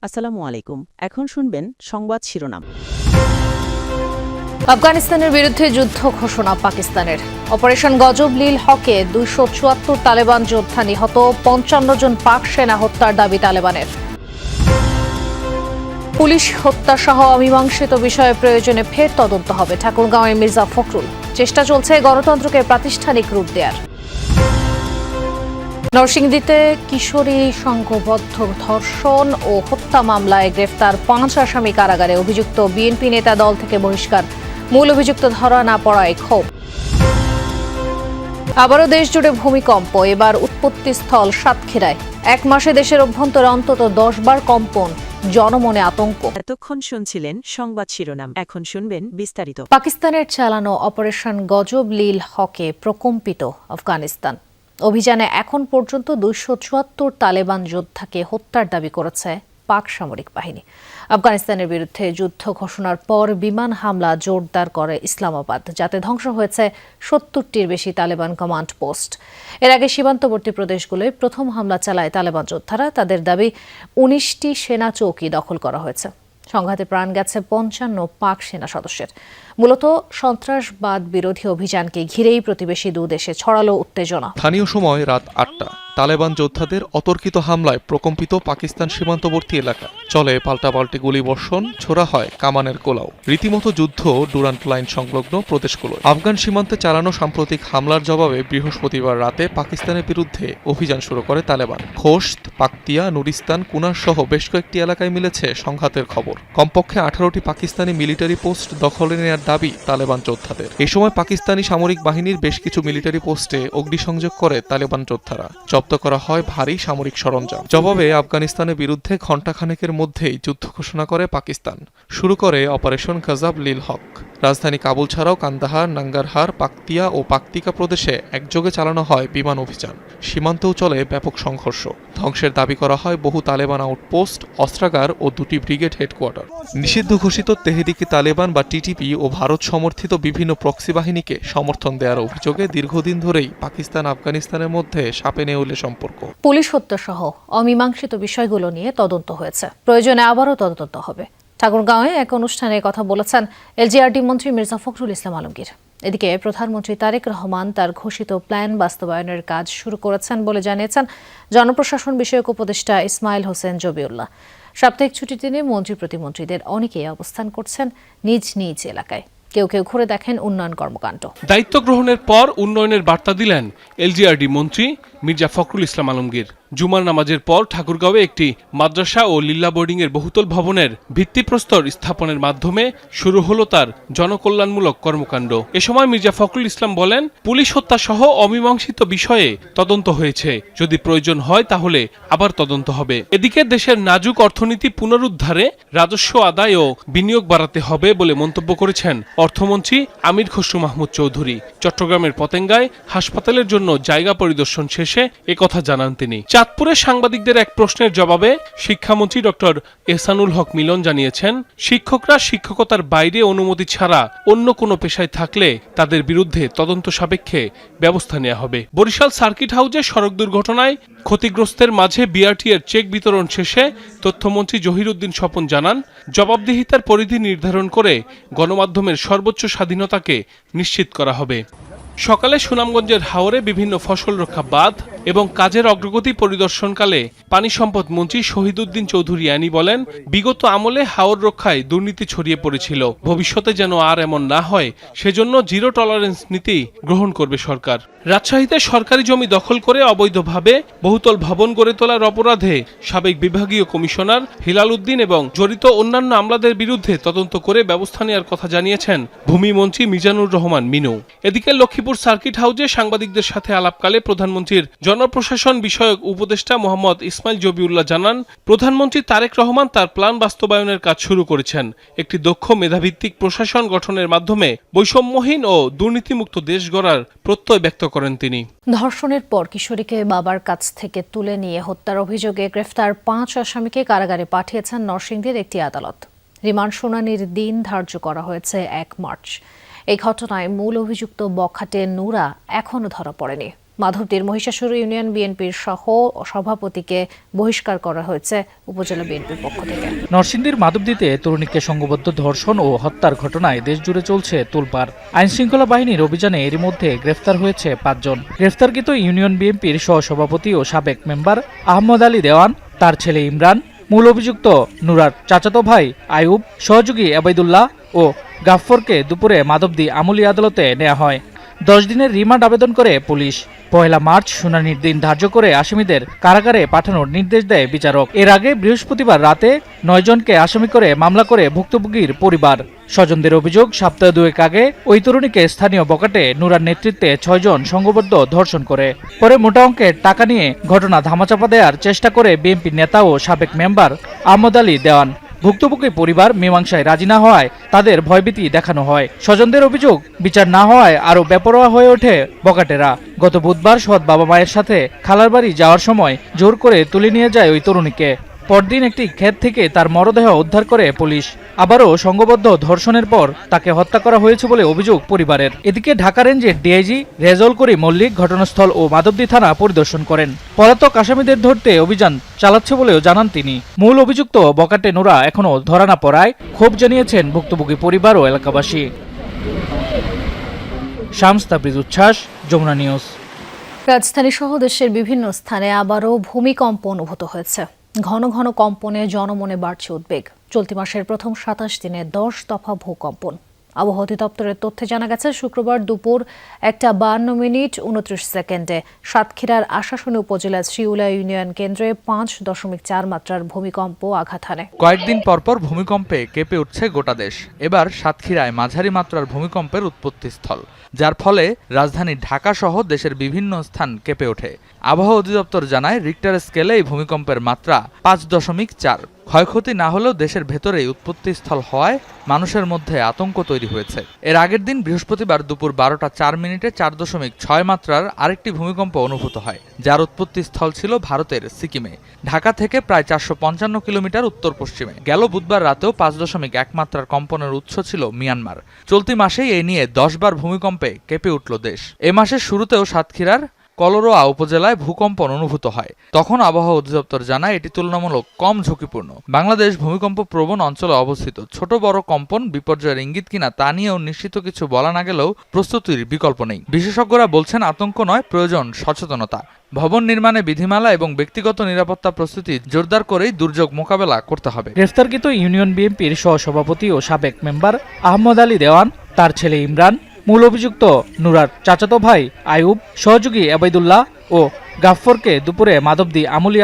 আসসালামু আলাইকুম। এখন শুনবেন সংবাদ শিরোনাম। আফগানিস্তানের বিরুদ্ধে যুদ্ধ ঘোষণা পাকিস্তানের। অপারেশন গজব লিল হকে 274 তালেবান যোদ্ধা নিহত, 55 জন পাক সেনা হত্যার দাবি তালেবানের। পুলিশ হত্যা সহ অমীমাংসিত বিষয়ে প্রয়োজনে ফের তদন্ত হবে, ঠাকুরগাঁওয়ের মির্জা ফখরুল। চেষ্টা চলছে গণতন্ত্রকে প্রাতিষ্ঠানিক রূপ দেওয়ার। নরসিংদীতে কিশোরী সংঘবদ্ধ ধর্ষণ ও হত্যা মামলায় গ্রেফতার 5 আসামি কারাগারে, অভিযুক্ত বিএনপি নেতা দল থেকে বহিষ্কার, মূল অভিযুক্ত ধরা না পড়ায় ক্ষোভ। আবারও দেশজুড়ে ভূমিকম্প, এবার উৎপত্তিস্থল সাতক্ষীরায়। 1 মাসে দেশের অভ্যন্তরে অন্তত 10 বার কম্পন, জনমনে আতঙ্ক। এতক্ষণ শুনছিলেন সংবাদ শিরোনাম, এখন শুনবেন বিস্তারিত। পাকিস্তানের চালানো অপারেশন গজব লিল হকে প্রকম্পিত আফগানিস্তান। অভিযানে এখন পর্যন্ত 274 তালেবান যোদ্ধাকে হত্যার দাবি করেছে পাক সামরিক বাহিনী। আফগানিস্তানের বিরুদ্ধে যুদ্ধ ঘোষণার পর বিমান হামলা জোরদার করে ইসলামাবাদ, যাতে ধ্বংস হয়েছে 70টির বেশি তালেবান কমান্ড পোস্ট। এর আগে সীমান্তবর্তী প্রদেশগুলোয় প্রথম হামলা চালায় তালেবান যোদ্ধারা। তাদের দাবি 19টি সেনা চৌকি দখল করা হয়েছে। সংঘাতে প্রাণ গেছে 55 পাক সেনা সদস্যের। মূলত সন্ত্রাসবাদ বিরোধী অভিযানকে ঘিরেই প্রতিবেশী দুদেশে ছড়ালো উত্তেজনা। স্থানীয় সময় রাত 8টা তালেবান যোদ্ধাদের অতর্কিত হামলায় প্রকম্পিত পাকিস্তান সীমান্তবর্তী এলাকা। চলে পাল্টাপাল্টি গুলিবর্ষণ, ছোড়া হয় কামানের গোলাও। রীতিমতো যুদ্ধ ডুরান্ট লাইন সংলগ্ন প্রদেশগুলো। আফগান সীমান্তে চালানো সাম্প্রতিক হামলার জবাবে বৃহস্পতিবার রাতে পাকিস্তানের বিরুদ্ধে অভিযান শুরু করে তালেবান। খোস্ত, পাকতিয়া, নুরিস্তান, কুনার সহ বেশ কয়েকটি এলাকায় মিলেছে সংঘাতের খবর। কমপক্ষে 18টি পাকিস্তানি মিলিটারি পোস্ট দখলে নেওয়ার দাবি তালেবান যোদ্ধাদের। এই সময় পাকিস্তানি সামরিক বাহিনীর বেশ কিছু মিলিটারি পোস্টে অগ্নিসংযোগ করে তালেবান যোদ্ধারা। জব্দ করা হয় ভারী সামরিক সরঞ্জাম। জবাবে আফগানিস্তানের বিরুদ্ধে ঘণ্টাখানেকের মধ্যেই যুদ্ধ ঘোষণা করে পাকিস্তান। শুরু করে অপারেশন গজব লিল হক। রাজধানী কাবুল ছাড়াও কান্দাহার, নাঙ্গারহার, পাকতিয়া ও পাকতিকা প্রদেশে একযোগে চালানো হয় বিমান অভিযান। সীমান্তেও চলে ব্যাপক সংঘর্ষ। ধ্বংসের দাবি করা হয় বহু তালেবান আউটপোস্ট, অস্ত্রাগার ও 2টি ব্রিগেড হেডকোয়ার্টার। নিষিদ্ধ ঘোষিত তেহরিকে তালেবান বা টিটিপি ও ভারত সমর্থিত বিভিন্ন প্রক্সি বাহিনীকে সমর্থন দেওয়ার অভিযোগে দীর্ঘদিন ধরেই পাকিস্তান আফগানিস্তানের মধ্যে সাপে নেউলে সম্পর্ক। পুলিশ হত্যা সহ অমীমাংসিত বিষয়গুলো নিয়ে তদন্ত হয়েছে, প্রয়োজনে আবারও তদন্ত হবে। ঠাকুরগাঁওয়ে এক অনুষ্ঠানে কথা বলেছেন এলজিআরডি মন্ত্রী মির্জা ফখরুল ইসলাম আলমগীর। এদিকে প্রধানমন্ত্রী তারেক রহমান তার ঘোষিত প্ল্যান বাস্তবায়নের কাজ শুরু করেছেন বলে জানিয়েছেন জনপ্রশাসন বিষয়ক উপদেষ্টা ইসমাইল হোসেন জবিউল্লাহ। সাপ্তাহিক ছুটির দিনে মন্ত্রী প্রতিমন্ত্রীদের অনেকেই অবস্থান করছেন নিজ নিজ এলাকায়। কেউ কেউ ঘুরে দেখেন উন্নয়ন কর্মকাণ্ড। দায়িত্ব গ্রহণের পর উন্নয়নের বার্তা দিলেন এলজিআরডি মন্ত্রী মির্জা ফখরুল ইসলাম আলমগীর। জুমার নামাজের পর ঠাকুরগাঁওয়ে একটি মাদ্রাসা ও লিল্লা বোর্ডিং এর বহুতল ভবনের ভিত্তিপ্রস্তর স্থাপনের মাধ্যমে শুরু হলো তার জনকল্যাণমূলক কর্মকাণ্ড। এ সময় মির্জা ফখরুল ইসলাম বলেন, পুলিশ হত্যা সহ অমীমাংসিত বিষয়ে তদন্ত হয়েছে, যদি প্রয়োজন হয় তাহলে আবার তদন্ত হবে। এদিকে দেশের নাজুক অর্থনীতি পুনরুদ্ধারে রাজস্ব আদায় ও বিনিয়োগ বাড়াতে হবে বলে মন্তব্য করেছেন অর্থমন্ত্রী আমির খসরু মাহমুদ চৌধুরী। চট্টগ্রামের পতেঙ্গায় হাসপাতালের জন্য জায়গা পরিদর্শন শেষে একথা জানান তিনি। চাঁদপুরে সাংবাদিকদের এক প্রশ্নের জবাবে শিক্ষামন্ত্রী ডক্টর এহসানুল হক মিলন জানিয়েছেন, শিক্ষকরা শিক্ষকতার বাইরে অনুমতি ছাড়া অন্য কোনো পেশায় থাকলে তাদের বিরুদ্ধে তদন্ত সাপেক্ষে ব্যবস্থা নেওয়া হবে। বরিশাল সার্কিট হাউসে সড়ক দুর্ঘটনায় ক্ষতিগ্রস্তের মাঝে বিআরটি এর চেক বিতরণ শেষে তথ্যমন্ত্রী জহির উদ্দিন স্বপন জানান, জবাবদিহিতার পরিধি নির্ধারণ করে গণমাধ্যমের সর্বোচ্চ স্বাধীনতাকে নিশ্চিত করা হবে। সকালে সুনামগঞ্জের হাওরে বিভিন্ন ফসল রক্ষা বাঁধ এবং কাজের অগ্রগতি পরিদর্শনকালে পানি সম্পদ মন্ত্রী শহীদউদ্দিন চৌধুরী আনি বলেন, বিগত আমলে হাওর রক্ষায় দুর্নীতি ছড়িয়ে পড়েছিল। ভবিষ্যতে যেন আর এমন না হয় সেজন্য জিরো টলারেন্স নীতি গ্রহণ করবে সরকার। রাজশাহীতে সরকারি জমি দখল করে অবৈধভাবে বহুতল ভবন গড়ে তোলার অপরাধে সাবেক বিভাগীয় কমিশনার হিলাল উদ্দিন এবং জড়িত অন্যান্য আমলাদের বিরুদ্ধে তদন্ত করে ব্যবস্থা নেওয়ার কথা জানিয়েছেন ভূমিমন্ত্রী মিজানুর রহমান মিনু। এদিকে লক্ষ্মীপুর সার্কিট হাউসে সাংবাদিকদের সাথে আলাপকালে প্রধানমন্ত্রীর জনপ্রশাসন বিষয়ক উপদেষ্টা মোহাম্মদ ইসমাইল জবিউল্লাহ জানান, প্রধানমন্ত্রী তারেক রহমান তার প্ল্যান বাস্তবায়নের কাজ শুরু করেছেন। একটি দক্ষ মেধাভিত্তিক প্রশাসন গঠনের মাধ্যমে বৈষম্যহীন ও দুর্নীতিমুক্ত দেশ গড়ার প্রত্যয় ব্যক্ত করেন তিনি। ধর্ষণের পর কিশোরীকে বাবার কাছ থেকে তুলে নিয়ে হত্যার অভিযোগে গ্রেফতার 5 আসামিকে কারাগারে পাঠিয়েছেন নরসিংদীর একটি আদালত। রিমান্ড শুনানির দিন ধার্য করা হয়েছে 1 মার্চ। এই ঘটনায় মূল অভিযুক্ত বখাটে নুরা এখনও ধরা পড়েনি। মাধবদীর মহিষাসুর ইউনিয়ন বিএনপির সহ সভাপতিকে বহিষ্কার করা হয়েছে উপজেলা বিএনপির পক্ষ থেকে। নরসিংদীর মাধবদীতে তরুণীকে সংঘবদ্ধ ধর্ষণ ও হত্যার ঘটনায় দেশজুড়ে চলছে তোলপাড়। আইনশৃঙ্খলা বাহিনীর অভিযানে এরই মধ্যে গ্রেফতার হয়েছে 5 জন। গ্রেফতারকৃত ইউনিয়ন বিএনপির সহসভাপতি ও সাবেক মেম্বার আহমদ আলী দেওয়ান, তার ছেলে ইমরান, মূল অভিযুক্ত নুরার চাচাতো ভাই আইয়ুব, সহযোগী আবেদুল্লাহ ও গাফফরকে দুপুরে মাধবদী আমলি আদালতে নেওয়া হয়। 10 দিনের রিমান্ড আবেদন করে পুলিশ। 1 মার্চ শুনানির দিন ধার্য করে আসামিদের কারাগারে পাঠানোর নির্দেশ দেয় বিচারক। এর আগে বৃহস্পতিবার রাতে 9 জনকে আসামি করে মামলা করে ভুক্তভোগীর পরিবার। স্বজনদের অভিযোগ, সপ্তাহ 2 আগে ওই তরুণীকে স্থানীয় বকাটে নুরার নেতৃত্বে 6 জন সংঘবদ্ধ ধর্ষণ করে। পরে মোটা অঙ্কের টাকা নিয়ে ঘটনা ধামাচাপা দেওয়ার চেষ্টা করে বিএনপি নেতা ও সাবেক মেম্বার আহমদ আলী দেওয়ান। ভুক্তভোগী পরিবার মীমাংসায় রাজি না হওয়ায় তাদের ভয়ভীতি দেখানো হয়। স্বজনদের অভিযোগ, বিচার না হওয়ায় আরও বেপরোয়া হয়ে ওঠে বকাটেরা। গত বুধবার সৎ বাবা মায়ের সাথে খালার বাড়ি যাওয়ার সময় জোর করে তুলে নিয়ে যায় ওই তরুণীকে। পরদিন একটি ক্ষেত থেকে তার মরদেহ উদ্ধার করে পুলিশ। আবারও সংঘবদ্ধ ধর্ষণের পর তাকে হত্যা করা হয়েছে বলে অভিযোগ পরিবারের। এদিকে ঢাকা রেঞ্জের ডিআইজি রেজাউল করিম মল্লিক ঘটনাস্থল ও মাধবদী থানা পরিদর্শন করেন। পলাতক আসামিদের ধরতে অভিযান চালাচ্ছে বলেও জানান তিনি। মূল অভিযুক্ত বকাটে নুরা এখনও ধরা না পড়ায় ক্ষোভ জানিয়েছেন ভুক্তভোগী পরিবার ও এলাকাবাসী। শামস তাবরিজ উচ্ছ্বাস, যমুনা নিউজ। রাজধানী সহ দেশের বিভিন্ন স্থানে আবারও ভূমিকম্প অনুভূত হয়েছে। ঘন ঘন কম্পনে জনমনে বাড়ছে উদ্বেগ। চলতি মাসের প্রথম 27 দিনে 10 দফা ভূকম্পন। আবহাওয়া অধিদপ্তরের তথ্যে জানা গেছে, শুক্রবার দুপুর 1:52:29 সাতক্ষীরার আশাশুনি উপজেলার শ্রীউলা ইউনিয়ন কেন্দ্রে 5.4 মাত্রার ভূমিকম্প আঘাত হানে। কয়েকদিন পরপর ভূমিকম্পে কেঁপে উঠছে গোটা দেশ। এবার সাতক্ষীরায় মাঝারি মাত্রার ভূমিকম্পের উৎপত্তিস্থল, যার ফলে রাজধানী ঢাকা সহ দেশের বিভিন্ন স্থান কেঁপে ওঠে। আবহাওয়া অধিদপ্তর জানায়, রিক্টার স্কেলে এই ভূমিকম্পের মাত্রা 5.4। ক্ষয়ক্ষতি না হলেও দেশের ভেতরেই উৎপত্তিস্থল হওয়ায় মানুষের মধ্যে আতঙ্ক তৈরি হয়েছে। এর আগের দিন বৃহস্পতিবার দুপুর 12:04 4.6 মাত্রার আরেকটি ভূমিকম্প অনুভূত হয়, যার উৎপত্তিস্থল ছিল ভারতের সিকিমে, ঢাকা থেকে প্রায় 455 কিলোমিটার উত্তর পশ্চিমে। গেল বুধবার রাতেও 5.1 মাত্রার কম্পনের উৎস ছিল মিয়ানমার। চলতি মাসেই এই নিয়ে 10 বার ভূমিকম্পে কেঁপে উঠল দেশ। এ মাসের শুরুতেও সাতক্ষীরার কলরোয়া উপজেলায় ভূকম্পন অনুভূত হয়। তখন আবহাওয়া অধিদপ্তর জানায়, এটি তুলনামূলক কম ঝুঁকিপূর্ণ। বাংলাদেশ ভূমিকম্প প্রবণ অঞ্চলে অবস্থিত। ছোট বড় কম্পন বিপর্যয়ের ইঙ্গিত কিনা তা নিয়েও নিশ্চিত কিছু বলা না গেলেও প্রস্তুতির বিকল্প নেই। বিশেষজ্ঞরা বলছেন, আতঙ্ক নয়, প্রয়োজন সচেতনতা। ভবন নির্মাণে বিধিমালা এবং ব্যক্তিগত নিরাপত্তা প্রস্তুতি জোরদার করেই দুর্যোগ মোকাবেলা করতে হবে। গ্রেফতারকৃত ইউনিয়ন বিএনপির সহসভাপতি ও সাবেক মেম্বার আহমদ আলী দেওয়ান, তার ছেলে ইমরান, মূল অভিযুক্ত নুরার চাচাতো ভাই আইয়ুব, সহযোগী আবেদুল্লাহ ও গাফফরকে দুপুরে মাধবদী আমলি